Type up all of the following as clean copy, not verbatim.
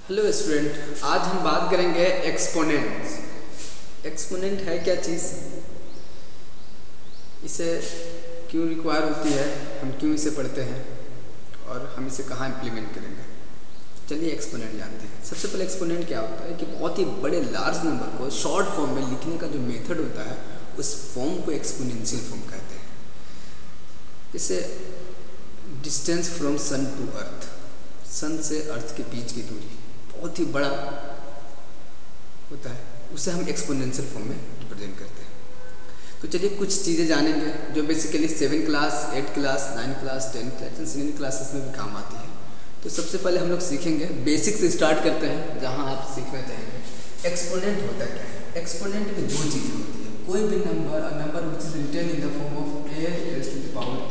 Hello student, आज हम बात करेंगे एक्सपोनेंट। एक्सपोनेंट है क्या चीज़, इसे क्यों रिक्वायर होती है, हम क्यों इसे पढ़ते हैं और हम इसे कहाँ इम्प्लीमेंट करेंगे। चलिए एक्सपोनेंट जानते हैं। सबसे पहले एक्सपोनेंट क्या होता है कि बहुत ही बड़े लार्ज नंबर को शॉर्ट फॉर्म में लिखने का जो मेथड होता है उस फॉर्म को एक्सपोनेंशियल फॉर्म कहते हैं। जैसे distance from sun to earth, sun से अर्थ के बीच की दूरी बहुत ही बड़ा होता है, उसे हम एक्सपोनेंशियल फॉर्म में रिप्रेजेंट करते हैं। तो चलिए कुछ चीज़ें जानेंगे जो basically 7 class, 8 class, 9 class, 10 class, senior classes में भी काम आती है। तो सबसे पहले हम लोग सीखेंगे, बेसिक से स्टार्ट करते हैं जहां आप सीखना चाहेंगे एक्सपोनेंट होता क्या है। एक्सपोनेंट में दो चीज़ें होती है, कोई भी number which is written in the form of a raised to the power n,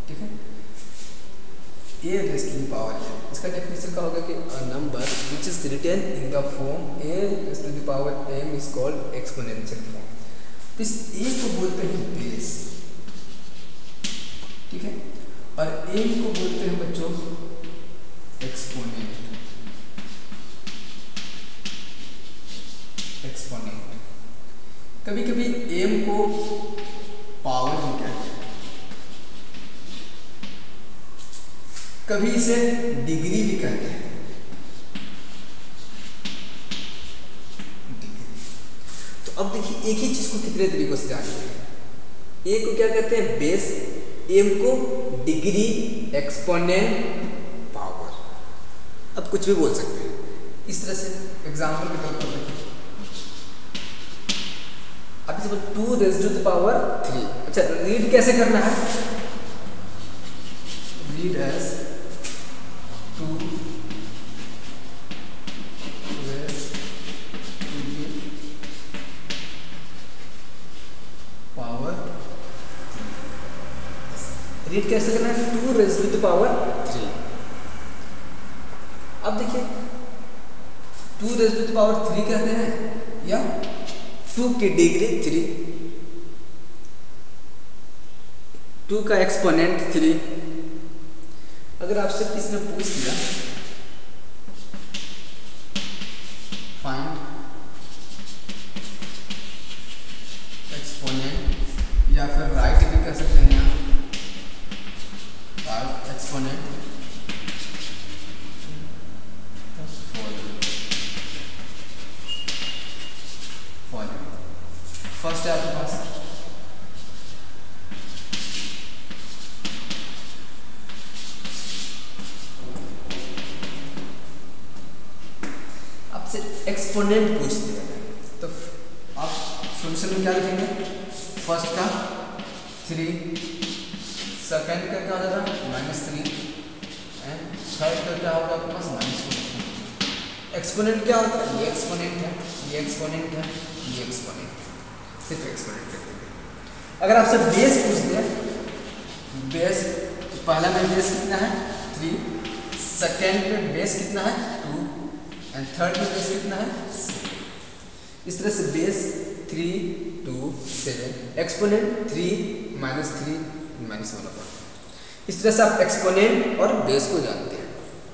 ठीक है, a raised to the power n। इसका डेफिनेशन का होगा कि a number which is written in the form a raised to the power m is called exponential form। तो इस a को बोलते हैं बेस, ठीक है, और m को बोलते हैं बच्चों एक्सपोनेंट। एक्सपोनेंट कभी कभी m को पावर भी कहते हैं, कभी इसे डिग्री भी कहते हैं। तो अब देखिए एक ही चीज को कितने तरीकों से जानेंगे। a को क्या कहते हैं बेस, m को डिग्री, एक्सपोनेंट, पावर। अब कुछ भी बोल सकते हैं इस तरह से। एग्जांपल के तौर पर देखिए, अब जब 2 raised to the power 3, अच्छा रीड कैसे करना है, read as 2 raised to the power, रीड कैसे करना है 2 raised to the power 3। अब देखिए 2 raised to the power 3 कहते हैं या 2 की डिग्री 3, 2 का एक्सपोनेंट 3। अगर आपसे किसी ने पूछ दिया फाइंड एक्सपोनेंट, या फिर राइट भी कर सकते हैं यहाँ, राइट एक्सपोनेंट फर्स्ट है आपके पास आपसे एक्सपोनेंट पूछ दिया है, तो आप सॉल्यूशन में क्या लिखेंगे, फर्स्ट का 3, सेकंड का क्या हो जाएगा -3 एंड थर्ड का क्या होगा आपके पास -4। एक्सपोनेंट क्या होता है, ये एक्सपोनेंट है, ये एक्सपोनेंट है, ये एक्सपोनेंट है, सिर्फ एक्सपोनेंट कर देंगे। अगर आपसे बेस पूछ दिया, बेस तो पहला में बेस कितना है 3, सेकेंड में बेस कितना है 2 एंड थर्ड में बेस कितना है 7। इस तरह से बेस 3, 2, 7, एक्सपोनेंट 3 -3 -1। इस तरह से आप एक्सपोनेंट और बेस को जानते हैं।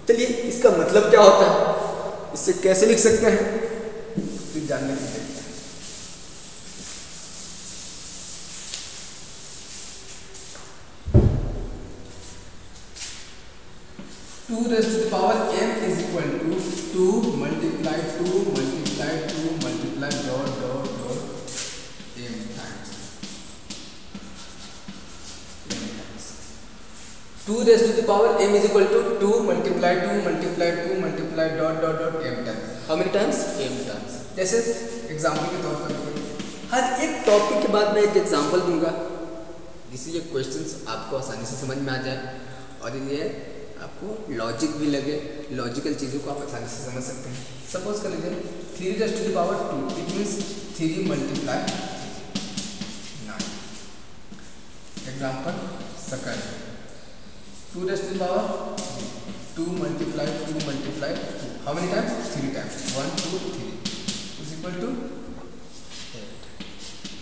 चलिए इसका मतलब क्या होता है, इससे कैसे लिख सकते हैं, फिर जानने की देखते हैं। 2 raised to the power m is equal to 2 multiply 2 multiply 2 multiply dot dot dot m times 2 raised to the power m is equal to 2 multiply 2 multiply 2 multiply dot dot dot m times। how many times, m times। जैसे example के तौर पर देखिए, हर एक topic के बाद मैं एक एग्जाम्पल दूंगा जिससे ये क्वेश्चंस आपको आसानी से समझ में आ जाए और ये आपको लॉजिक भी लगे, लॉजिकल चीज़ों को आप आसानी से समझ सकते हैं। सपोज कर लीजिए 3 raised to the power 2, it means 3 multiply 9। Example second 2 raised to the power 2 multiply 2 multiply 2, how many times 3 times, 1 2 3 is equal to 8।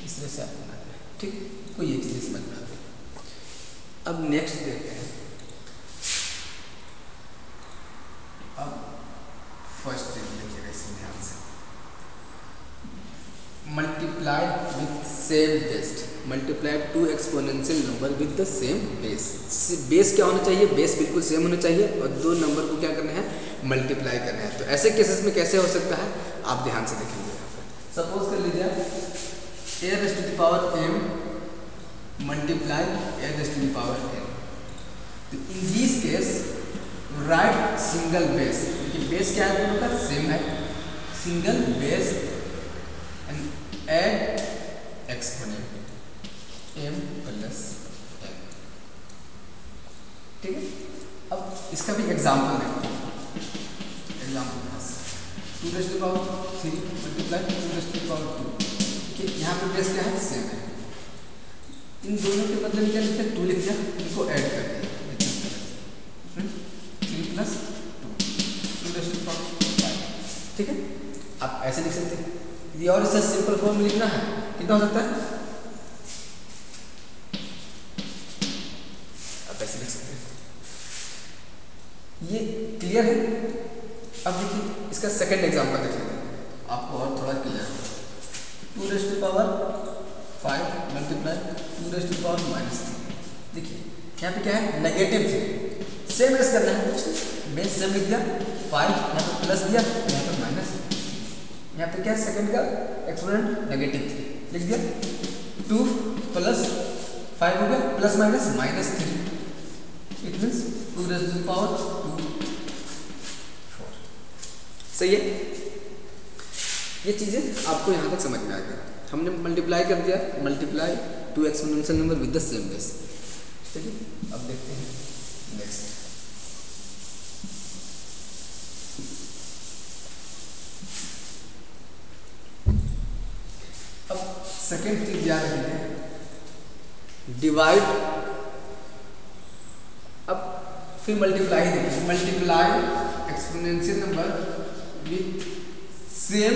इस तरह से आप बनाते हैं, ठीक, कोई ये चीज़ें समझ में आ गई। अब नेक्स्ट देखते हैं, फर्स्ट चीज लिखिएगा इसमें ध्यान से, multiply with same base, multiply two exponential number with the same base. Base क्या होना चाहिए, बेस बिल्कुल सेम होना चाहिए और दो नंबर को क्या करना है, मल्टीप्लाई करना है। तो ऐसे केसेस में कैसे हो सकता है, आप ध्यान से देखेंगे। सपोज कर लीजिए a raised to the power m multiply a raised to the power n, तो इन this case right single base, क्योंकि बेस क्या है दोनों का सेम है, single base and add exponent m plus n। ठीक है, अब इसका भी एग्जाम्पल देखते हैं। Example 2 raised to the power 3 multiply 2 raised to the power 2, यहाँ पे बेस क्या है, सेम है। इन दोनों के बदले में क्या लिखते हैं, 2 लिख दिया, इनको ऐड कर दिया 3 प्लस 2 ठीक है। आप ऐसे लिख सकते हैं, ये और इससे सिंपल फॉर्म लिखना है, कितना हो सकता है, आप ऐसे लिख सकते हैं। ये क्लियर है। अब देखिए इसका सेकंड एग्जांपल देख लेते हैं, आपको और थोड़ा क्लियर है। 2 raised to the power 5 multiply 2 raised to the power -3। देखिए यहाँ पे क्या है, नेगेटिव 3, सेम बेस करना है, बेस सेम लिख दिया, 5 यहाँ पे प्लस दिया, यहाँ पे माइनस, यहाँ पे क्या है, सेकंड का एक्सपोनेंट नेगेटिव 3 लिख दिया, 2 प्लस 5 हो गया, plus minus -3, it means 2 raised to the power 2 4। सही है, ये चीज़ें आपको यहाँ तक समझ में आ गया। हमने मल्टीप्लाई कर दिया, multiply two exponential number with the same base. चलिए अब देखते हैं नेक्स्ट। अब सेकेंड चीज याद रखिए, डिवाइड। अब फिर मल्टीप्लाई देखिए, multiply exponential number with same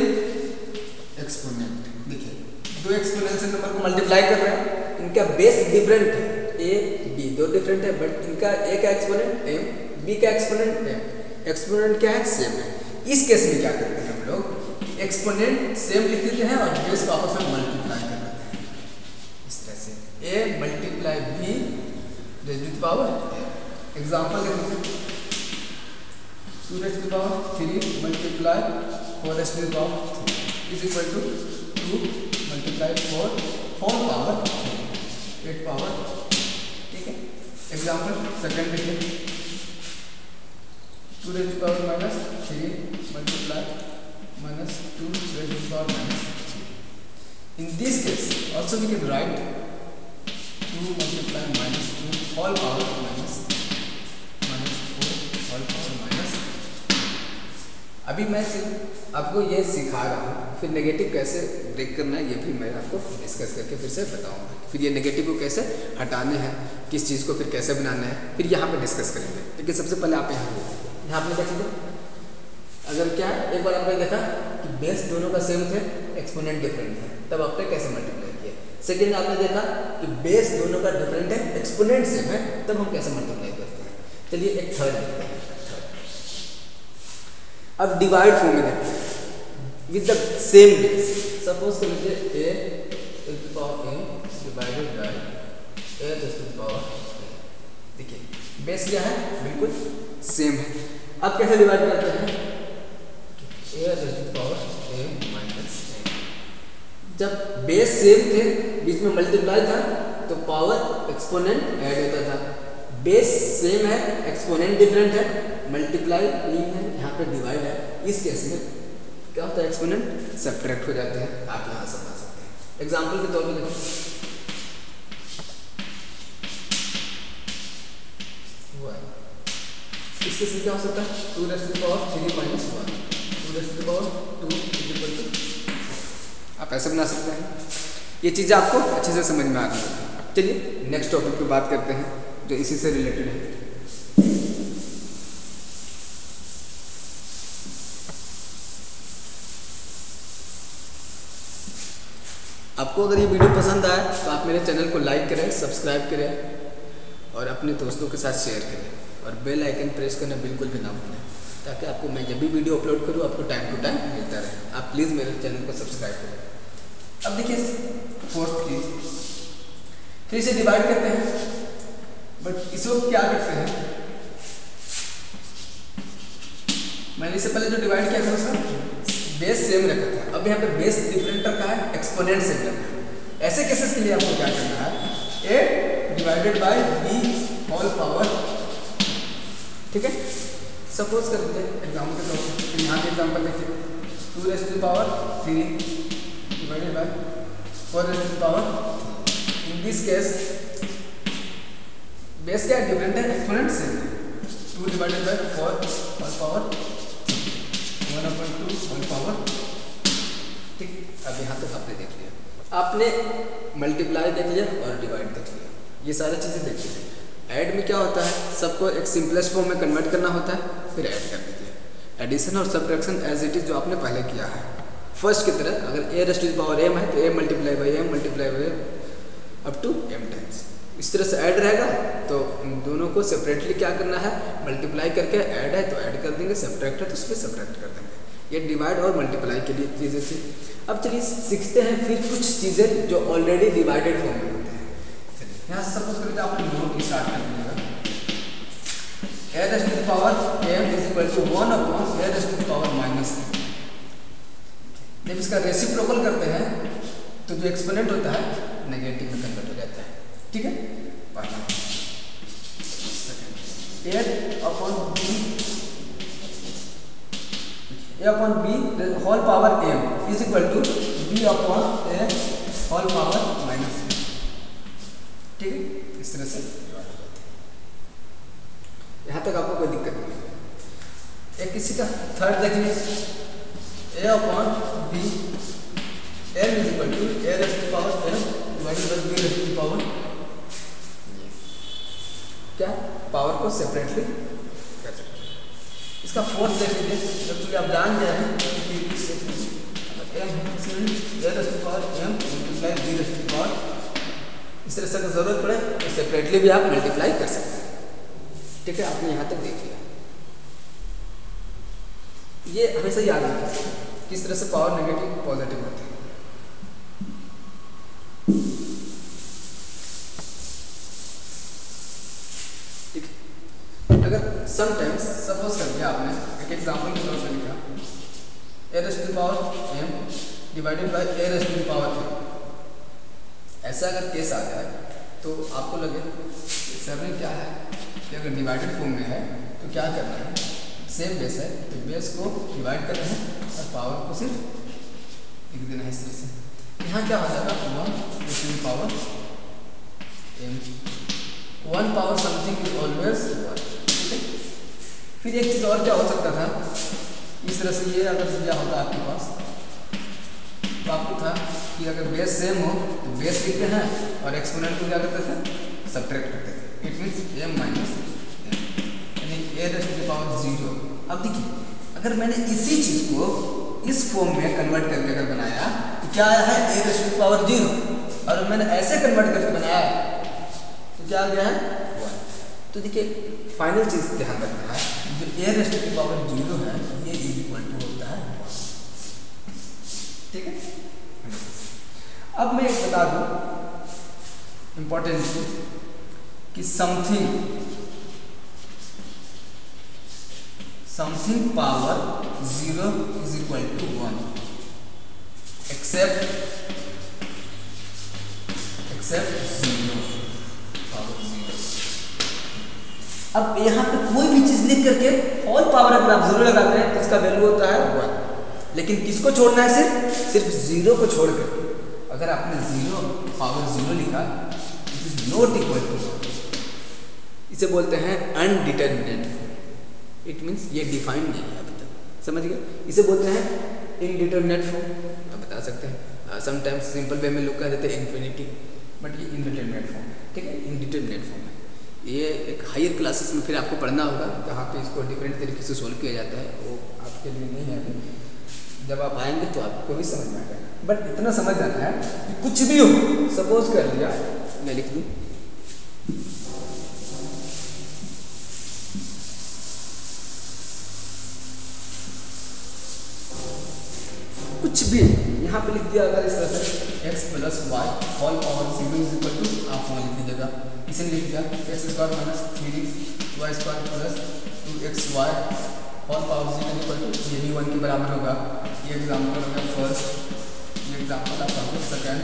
exponent. देखिए दो एक्सपोनेंशियल नंबर को मल्टीप्लाई कर रहे हैं, इनका बेस डिफरेंट है, ए बी दो डिफरेंट है, बट इनका ए का एक्सपोनेंट m, बी का एक्सपोनेंट m, एक्सपोनेंट क्या है, सेम है। इस केस में क्या करते हैं हम लोग, एक्सपोनेंट सेम लिख देते हैं और बेस को आपस में मल्टीप्लाई कर देते हैं, इस तरह से a multiply b raise to the power m। Example देखते हैं, 2 raise to the power 3 multiply 4 raised to the power 3 is equal to 2 multiply 4 whole power 8 power. ठीक है, एग्जाम्पल सेकंड देखिए, 2 raised to the power -3 multiply -2 raised to the power -3। In this case also we can write 2 multiply -2 whole power -4 whole power -। अभी मैं आपको ये सिखा रहा हूँ, फिर नेगेटिव कैसे ब्रेक करना है ये भी मैं आपको डिस्कस करके फिर से बताऊँगा। फिर ये नेगेटिव को कैसे हटाने हैं, किस चीज़ को फिर कैसे बनाना है, फिर यहाँ पे डिस्कस करेंगे। लेकिन सबसे पहले आप यहाँ पे देख लीजिए, अगर क्या है, एक बार आपने देखा कि बेस दोनों का सेम थे, एक्सपोनेंट डिफरेंट है, तब आपने कैसे मल्टीप्लाई किया। सेकेंड आपने देखा कि बेस दोनों का डिफरेंट है, एक्सपोनेंट सेम है, तब हम कैसे मल्टीप्लाई करते हैं। चलिए एक थर्ड देखते हैं। अब डिवाइड फॉर्म में देखते हैं with the same base. Suppose कर लीजिए a to the power m divided by a to the power. देखिए बेस क्या है, बिल्कुल सेम है। अब कैसे डिवाइड करते हैं, a to the power m minus. जब बेस सेम थे, बीच में मल्टीप्लाई था, तो पावर एक्सपोनेंट ऐड होता था। बेस सेम है, एक्सपोनेंट डिफरेंट है, मल्टीप्लाई नहीं है, यहाँ पे डिवाइड है। इस केस में क्या होता है, एक्सपोनेंट सब्ट्रैक्ट हो जाते हैं। आप यहाँ समझ सकते हैं। एग्जाम्पल के तौर पे देखो, इस केस में क्या हो सकता है, 2 raised to the power 3 minus 1 2 raised to the power 2 equal to. आप ऐसे बना सकते हैं। ये चीज़ें आपको अच्छे से समझ में आ गई। चलिए नेक्स्ट टॉपिक पे बात करते हैं जो इसी से रिलेटेड है। आपको अगर ये वीडियो पसंद आए तो आप मेरे चैनल को लाइक करें, सब्सक्राइब करें और अपने दोस्तों के साथ शेयर करें और बेल आइकन प्रेस करना बिल्कुल भी ना भूलें। ताकि आपको मैं जब भी वीडियो अपलोड करूँ आपको टाइम टू टाइम मिलता रहे। आप प्लीज़ मेरे चैनल को सब्सक्राइब करें। अब देखिए फोर्थ चीज, फिर इसे डिवाइड करते हैं, बट इसको क्या करते हैं, मैंने इससे पहले जो डिवाइड किया था उसका बेस सेम रखा था। अब यहाँ पे बेस डिफरेंट रखा है, एक्सपोनेंट सेम रखा है। ऐसे केसेस के लिए आपको क्या करना है, a divided by b whole power, ठीक है। सपोज कर लीजिए एग्जाम्पल के तौर पर, यहाँ के एग्जाम्पल देखिए 2 raise to the power 3 divided by 4 raise to the power. In this case base क्या डिफरेंट है, एक्सपोनेंट सेम है। 2 divided by 4 whole power 1/2 whole power, ठीक। अब यहाँ तक आपने देख लिया, आपने मल्टीप्लाई देख लिया और डिवाइड देख लिया, ये सारी चीज़ें देख लिया। ऐड में क्या होता है, सबको एक सिंपलेस्ट फॉर्म में कन्वर्ट करना होता है, फिर ऐड कर दीजिए। एडिशन और सब्ट्रैक्शन एज इट इज जो आपने पहले किया है फर्स्ट की तरह, अगर a raise to the power m है तो a multiply by m up to m times. इस तरह से ऐड रहेगा तो दोनों को सेपरेटली क्या करना है, मल्टीप्लाई करके, ऐड है तो ऐड कर देंगे, सब्ट्रैक्ट है तो उसमें सब्ट्रैक्ट कर देंगे। ये डिवाइड और मल्टीप्लाई के लिए चीज़ें थी। अब चलिए सीखते हैं फिर कुछ चीज़ें जो ऑलरेडी डिवाइडेड फॉर्म में होते हैं। चलिए यहाँ से सपोज करके आपने नोट स्टार्ट कर दीजिएगा, a raise to the power m is equal to 1 upon a raise to the power minus. जब इसका रेसिप्रोकल करते हैं तो जो एक्सपोनेंट होता है नेगेटिव में कन्वर्ट हो जाता है, ठीक है। पहला second, a upon b whole power m is equal to b upon a whole power minus, ठीक है। इस तरह से यहाँ तक आपको कोई दिक्कत नहीं है। एक किसी का थर्ड देखिए, a upon b m is equal to a raise to the power m divided by b raise to the power, क्या पावर को सेपरेटली कर सकते हैं। इसका फोर्थ देख लीजिए, जब कि आप जान गए हैं कि m a raise to power m multiply b raise to power, इस तरह से अगर जरूरत पड़े तो सेपरेटली भी आप मल्टीप्लाई कर सकते हैं, ठीक है। आपने यहाँ तक देख लिया, ये हमेशा याद रखिए किस तरह से पावर नेगेटिव पॉजिटिव होते हैं। अगर समटाइम्स सपोज कर दिया आपने, एक एग्जांपल के तौर पर लिखा a raise to the power m divided by a raise to the power m, ऐसा अगर केस आ जाए तो आपको लगे सर में क्या है कि अगर डिवाइडेड फॉर्म में है तो क्या करना है, सेम बेस है तो बेस को डिवाइड करना है और पावर को सिर्फ लिख देना है इस तरह से। यहाँ क्या हो जाएगा 1 raise to the power m, 1 power something is always 1। फिर एक चीज़ और क्या हो सकता था, इस तरह से ये अगर दिया होता आपके पास तो आपको था कि अगर बेस सेम हो तो बेस लिखते हैं और एक्सपोनेंट को क्या करते थे, सब्ट्रैक्ट करते थे। It means m minus m, यानी a raise to the power 0। अब देखिए अगर मैंने इसी चीज़ को इस फॉर्म में कन्वर्ट करके अगर बनाया तो क्या आया है a raise to the power 0, और मैंने ऐसे कन्वर्ट करके बनाया तो क्या आ गया है 1। तो देखिए फाइनल चीज़ ध्यान रखना है, जो a raise to the power 0 है ये इज इक्वल टू होता है 1, ठीक है। अब मैं एक बता दूं इंपॉर्टेंट चीज कि something power 0 is equal to 1 except 0 power 0। अब यहाँ पे कोई भी चीज लिख करके होल पावर अगर आप 0 लगाते हैं तो इसका वैल्यू होता है 1, लेकिन किसको छोड़ना है, सिर्फ 0 को छोड़ करके। अगर आपने 0 पावर 0 लिखा it is not equal to, इसे बोलते हैं अनडिटरमिनेट। इट मीन्स ये डिफाइंड नहीं है अभी तक, समझ गए। इसे बोलते हैं इनडिटरमिनेट फॉर्म, आप बता सकते हैं। समटाइम्स सिंपल वे में लोग कह देते हैं इन्फिनिटी, बट ये इनडिटरमिनेट फॉर्म है, ठीक है। इनडिटरमिनेट फॉर्म है, ये एक हायर क्लासेस में फिर आपको पढ़ना होगा जहाँ पे इसको डिफरेंट तरीके से सोल्व किया जाता है। वो आपके लिए नहीं है, जब आप आएंगे तो आपको भी समझ में आएगा। बट इतना समझ जाना है कि कुछ भी हो, सपोज कर लिया मैं लिख दूँ कुछ भी यहाँ पे लिख दिया अगर इस तरह से x plus y whole power 0 is equal to, आप वहाँ लिख दीजिएगा, इसे लिख दिया x square minus 3 y square plus 2xy whole power 0 is equal to, ये भी 1 के बराबर होगा। ये एग्जाम्पल हो गया फर्स्ट, ये एग्जाम्पल आपका हो गया सेकेंड,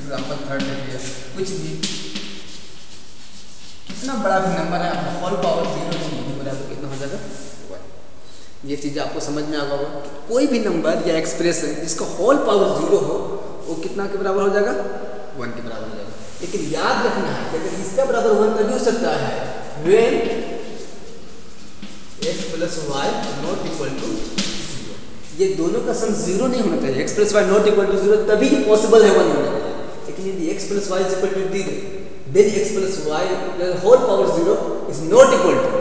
एग्जाम्पल थर्ड देखिए। कुछ भी कितना बड़ा भी नंबर है, आपका होल पावर 0 नहीं बराबर कितना हो जाएगा 1। ये चीज़ आपको समझ में आ गया। कोई भी नंबर या एक्सप्रेशन जिसका होल पावर 0 हो वो कितना के बराबर हो जाएगा 1 के बराबर हो जाएगा। लेकिन याद रखना है कि अगर इसका बराबर 1 तभी हो सकता है when x plus y not equal to 0। ये दोनों का सम 0 नहीं होना चाहिए, x plus y not equal to 0 तभी पॉसिबल है 1 होना चाहिए। लेकिन यदि x plus y is equal to 0 then x plus y whole power 0 is not equal to,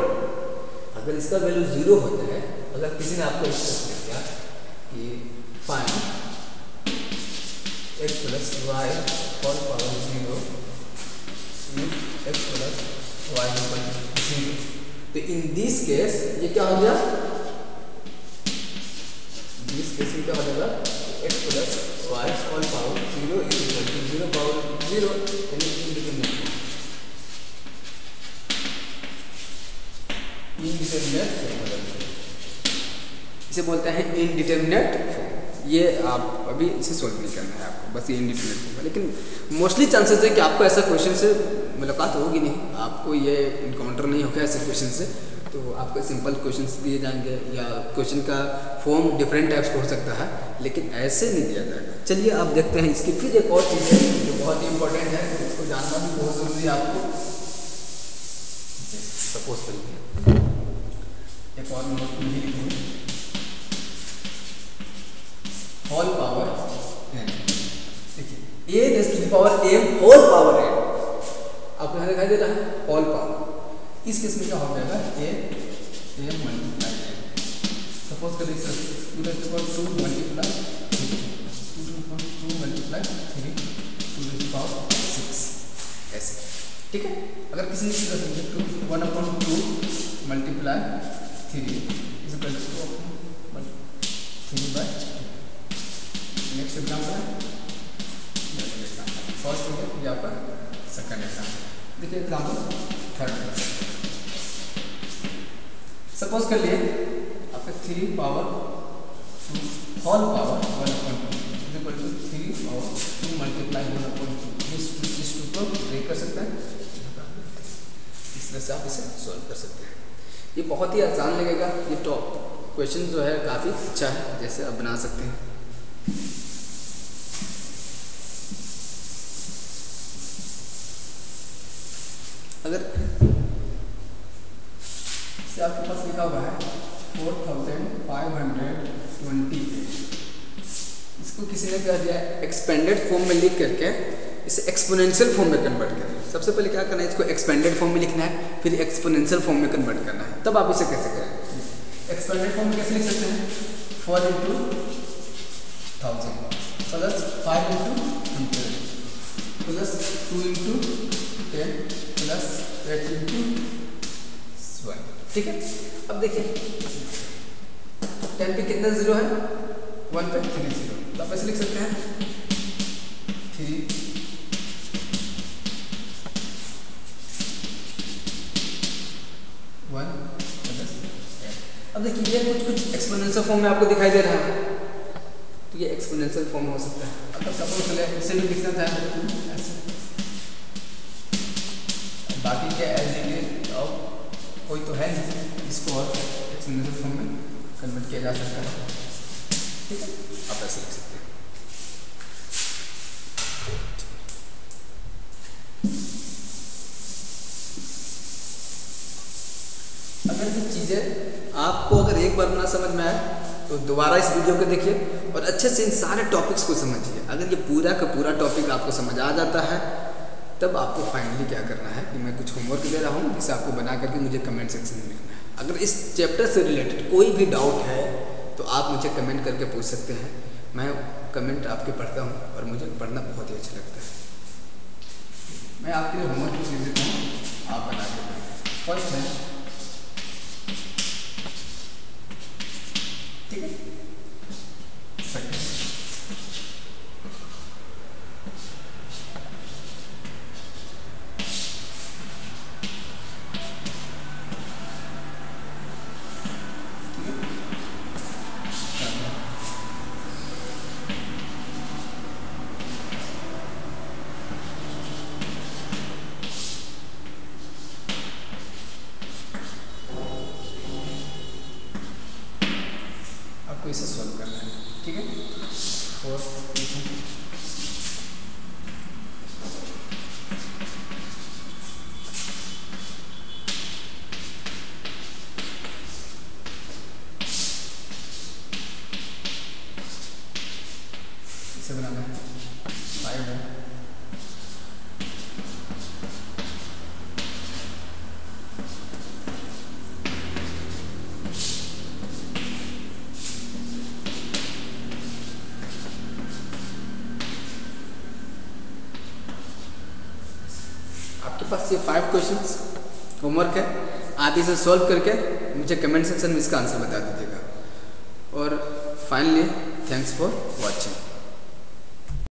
अगर इसका वैल्यू 0 होता है, अगर किसी ने आपको इस तरह किया कि find x plus y whole power 0 x plus y equal to 0, तो इन दिस केस ये क्या हो गया, दिस केस में क्या हो जाएगा x plus y whole power 0 is equal to 0 power 0, यानी इंडिटरमिनेट इसे बोलते हैं इनडिटरमिनेट फॉर्म। ये आप अभी इसे सोल्व नहीं करना है आपको, बस ये इनडिटरमिनेट फॉर्म है। लेकिन मोस्टली चांसेस है कि आपको ऐसा क्वेश्चन से मुलाकात होगी नहीं, आपको ये इनकाउंटर नहीं होगा ऐसे क्वेश्चन से। तो आपको सिंपल क्वेश्चंस दिए जाएंगे या क्वेश्चन का फॉर्म डिफरेंट टाइप्स का हो सकता है, लेकिन ऐसे नहीं दिया जाएगा। चलिए आप देखते हैं इसकी फिर एक और चीज़ है जो बहुत ही इंपॉर्टेंट है, इसको जानना भी बहुत ज़रूरी है आपको। सपोज करिए एक और नोट में लिखेंगे होल पावर n, देखिए a raise to the power m whole power n आपको यहाँ दिखाई दे रहा है होल पावर। इस केस में क्या हो जाएगा a m multiply n, suppose करिए sir 2 raise to power 2 multiply 2 multiply 3 2 raise to power 6 ऐसे, ठीक है। अगर किसी ने इस तरह से 1/2 multiply 3 is equal to 3/2। Next example है फर्स्ट हो गया, ये आपका सेकंड एग्जाम्पल। देखिए एग्जाम्पल थर्ड, सपोज कर लिए आपका 3 power 2 whole power 1/2 is equal to 3 power 2 multiply 1/2। इस 2 को ब्रेक कर सकते हैं, इस तरह से आप इसे सॉल्व कर सकते हैं। ये बहुत ही आसान लगेगा, ये टॉप क्वेश्चन जो है काफ़ी अच्छा है, जैसे आप बना सकते हैं। अगर से आपके पास लिखा हुआ है 4528, इसको किसी ने कह दिया एक्सपेंडेड फॉर्म में लिख करके इसे एक्सपोनेंशियल फॉर्म में कन्वर्ट करना है। सबसे पहले क्या करना है, इसको एक्सपेंडेड फॉर्म में लिखना है, फिर एक्सपोनेंशियल फॉर्म में कन्वर्ट करना है, तब आप इसे कैसे करेंगे। एक्सपेंडेड फॉर्म में कैसे लिख सकते हैं 4 × 1000 प्लस 5 × 100 प्लस 2 × 10 प्लस 8 × 1, ठीक है। अब देखिए 10 पे कितना 0 है, 1 पे 3 0, तो आप ऐसे लिख सकते हैं 3 1 प्लस 8। अब देखिए ये कुछ एक्सपोनेंशियल फॉर्म में आपको दिखाई दे रहा है, तो ये एक्सपोनेंशियल फॉर्म हो सकता है। अगर सपोज चले इसे भी लिखना चाहे ऐसे, बाकी क्या एज इट इज और कोई तो है नहीं, इसको और एक्सपोनेंशियल फॉर्म में कन्वर्ट किया जा सकता है, ठीक है। आप ऐसे लिख सकते हैं। अगर ये चीज़ें आपको अगर एक बार ना समझ में आए तो दोबारा इस वीडियो को देखिए और अच्छे से इन सारे टॉपिक्स को समझिए। अगर ये पूरा का पूरा टॉपिक आपको समझ आ जाता है, तब आपको फाइनली क्या करना है कि मैं कुछ होमवर्क दे रहा हूँ, जिसे आपको बना करके मुझे कमेंट सेक्शन में लिखना है। अगर इस चैप्टर से रिलेटेड कोई भी डाउट है तो आप मुझे कमेंट करके पूछ सकते हैं। मैं कमेंट आपके पढ़ता हूँ और मुझे पढ़ना बहुत ही अच्छा लगता है। मैं आपके लिए होमवर्क कुछ लिख देता हूँ, आप बना के फर्स्ट है, ठीक है, सेकंड आपको इसे सॉल्व करना है, ठीक है। और इसे बनाना है 5 है। आपके पास ये 5 क्वेश्चंस होमवर्क है, आप इसे सॉल्व करके मुझे कमेंट सेक्शन में इसका आंसर बता दीजिएगा। और फाइनली थैंक्स फॉर वॉचिंग।